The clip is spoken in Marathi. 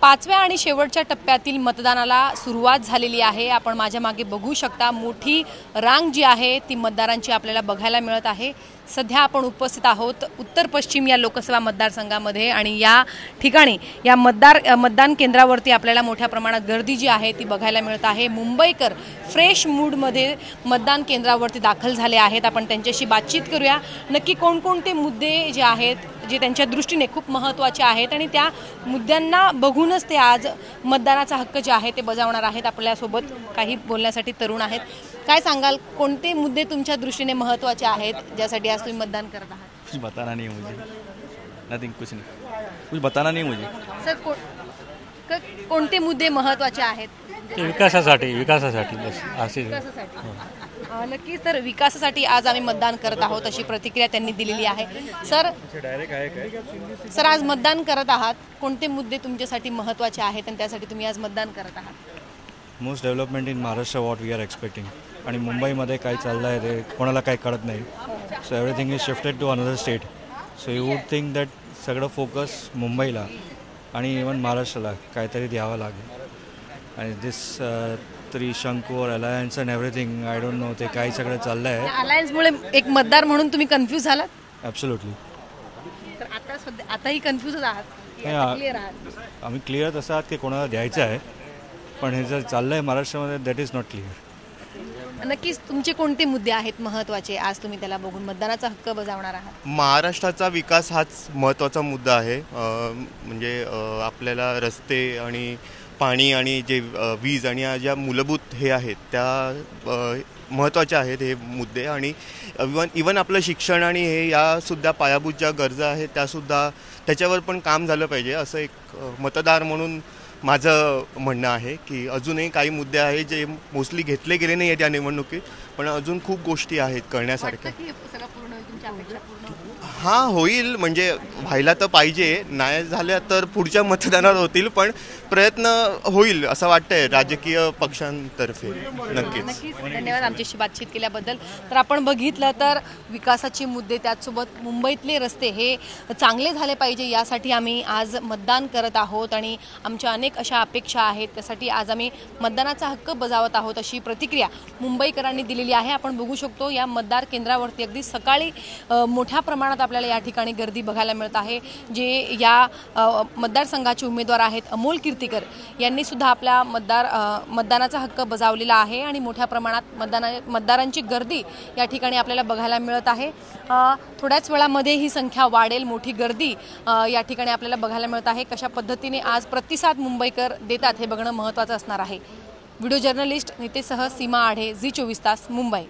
पाचव्या आणि शेवटच्या टप्प्यातील मतदानाला सुरुवात झालेली आहे। आपण माझ्या मागे बघू शकता मोठी रांग जी आहे ती मतदारांची आपल्याला बघायला मिळत आहे। सध्या आपण उपस्थित आहोत उत्तर पश्चिम या लोकसभा मतदारसंघामध्ये आणि या ठिकाणी या मतदान केंद्रावरती आपल्याला मोठ्या प्रमाणात गर्दी जी आहे ती बघायला मिळत आहे। मुंबईकर फ्रेश मूड मध्ये मतदान केंद्रावरती दाखल झाले आहेत। आपण त्यांच्याशी बातचीत करूया, नक्की कोणकोणते मुद्दे जे आहेत जे त्यांच्या दृष्टीने खूप महत्त्वाचे आहेत आणि त्या मुद्द्यांना बघूनच ते आज मतदानाचा हक्क जे आहे ते बजावणार आहेत। आपल्यासोबत काही बोलण्यासाठी तरुण आहेत। काय सांगाल, कोणते मुद्दे तुमच्या दृष्टीने महत्त्वाचे आहेत ज्यासाठी आज तुम्ही मतदान करत आहात? कुछ बताना नहीं है मुझे, नथिंग, कुछ नहीं, कुछ बताना नहीं मुझे। सर कोणते मुद्दे महत्त्वाचे आहेत? विकासासाठी बस असे। नक्कीच तर विकासासाठी आज आम्ही मतदान करत आहोत अशी प्रतिक्रिया त्यांनी दिलेली आहे। सर आज मतदान करत आहात, कोणते मुद्दे तुमच्यासाठी महत्त्वाचे आहेत आणि त्यासाठी तुम्ही आज मतदान करत आहात? Most development in Maharashtra what we are expecting. आणि मुंबईमध्ये काय चाललं आहे ते कोणाला काही कळत नाही। So everything is shifted to another state. So you would think that सगळं फोकस मुंबईला आणि इवन महाराष्ट्राला काहीतरी द्यावं लागेल। आणि दिस त्रिशंकू और alliance and everything, I don't know ते काही सगळं चाललं आहे। अलायन्समुळे एक मतदार म्हणून तुम्ही कन्फ्यूज झालात? ॲब्सोल्युटली। तर आताही कन्फ्यूजच आहात? क्लिअर आहात? आम्ही क्लिअर तसं आहात की कोणाला द्यायचं आहे, पण हे जर चाललं आहे महाराष्ट्रामध्ये दॅट इज नॉट क्लिअर। नक्कीच तुमचे कोणते मुद्दे आहेत महत्त्वाचे आज तुम्ही त्याला बघून मतदानाचा हक्क बजावणार आहात? महाराष्ट्राचा विकास हाच महत्त्वाचा मुद्दा आहे। म्हणजे आपल्याला रस्ते आणि पाणी आणि जे वीज आणि ज्या मूलभूत हे आहेत त्या महत्त्वाच्या आहेत हे मुद्दे। आणि इवन आपलं शिक्षण आणि हे यासुद्धा पायाभूत ज्या गरजा आहेत त्यासुद्धा त्याच्यावर पण काम झालं पाहिजे असं एक मतदार म्हणून माझं म्हणणं आहे की अजूनही काही मुद्दे आहेत जे मोस्टली घेतले गेले नाही आहेत या निवडणुकीत, पण अजून खूप गोष्टी आहेत करण्यासारख्या। हां, होईल, म्हणजे व्हायला तर पाहिजे, नाही झाल्या तर पुढच्या मतदानात होतील, पण प्रयत्न होईल असं वाटतंय राजकीय पक्षांतर्फे। नक्कीच धन्यवाद आमच्याशी बातचीत केल्याबद्दल। तर आपण बघितलं तर विकासाचे मुद्दे, त्याचसोबत मुंबईतले रस्ते हे चांगले झाले पाहिजे यासाठी आम्ही आज मतदान करत आहोत आणि आमच्या अनेक अशा अपेक्षा आहेत, त्यासाठी आज आम्ही मतदानाचा हक्क बजावत आहोत अशी प्रतिक्रिया मुंबईकरांनी दिलेली आहे। आपण बघू शकतो या मतदार केंद्रावरती अगदी सकाळी मोठ्या प्रमाणात आपल्याला या ठिकाणी गर्दी बघायला मिळत आहे। जे या मतदारसंघाचे उमेदवार आहेत अमोल कीर्तीकर यांनी सुद्धा आपल्या मतदानाचा हक्क बजावलेला आहे आणि मोठ्या प्रमाणात मतदारांची गर्दी या ठिकाणी आपल्याला बघायला मिळत आहे। थोड्याच वेळामध्ये ही संख्या वाढेल, मोठी गर्दी या ठिकाणी आपल्याला बघायला मिळत आहे। कशा पद्धतीने आज प्रतिसाद मुंबईकर देतात हे बघणं महत्त्वाचं असणार आहे। व्हिडिओ जर्नलिस्ट नितेशसह सीमा आढे, झी 24 तास, मुंबई।